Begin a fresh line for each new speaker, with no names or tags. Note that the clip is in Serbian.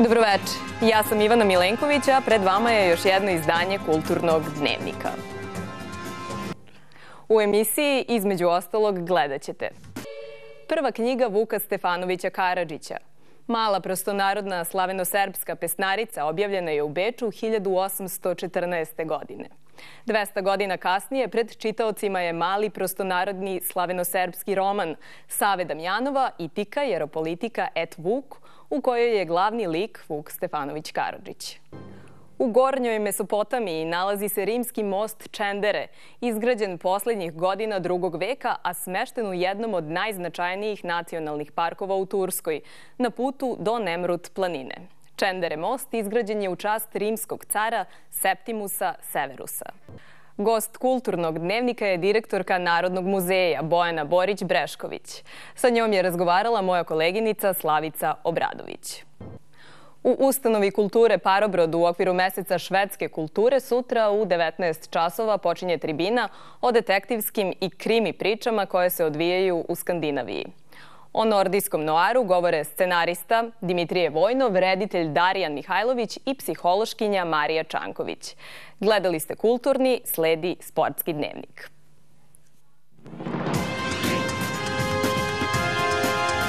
Dobroveče, ja sam Ivana Milenković, a pred vama je još jedno izdanje Kulturnog dnevnika. U emisiji, između ostalog, gledat ćete prva knjiga Vuka Stefanovića Karadžića. Mala prostonarodna slaveno-serbska pesnarica objavljena je u Beču 1814. godine. 200 godina kasnije pred čitaocima je mali prostonarodni slaveno-serbski roman Save Damjanova Itika, Jeropolitika et Vuk, u kojoj je glavni lik Vuk Stefanović Karadžić. U Gornjoj Mesopotamiji nalazi se rimski most Čendere, izgrađen poslednjih godina II. Veka, a smešten u jednom od najznačajnijih nacionalnih parkova u Turskoj, na putu do Nemrut planine. Čendere most izgrađen je u čast rimskog cara Septimusa Severusa. Gost Kulturnog dnevnika je direktorka Narodnog muzeja Bojana Borić-Brešković. Sa njom je razgovarala moja koleginica Slavica Obradović. U Ustanovi kulture Parobrod u okviru meseca švedske kulture sutra u 19 časova počinje tribina o detektivskim i krimi pričama koje se odvijaju u Skandinaviji. O nordijskom noaru govore scenarista Dimitrije Vojnov, reditelj Darijan Mihajlović i psihološkinja Marija Čanković. Gledali ste Kulturni, sledi Sportski dnevnik.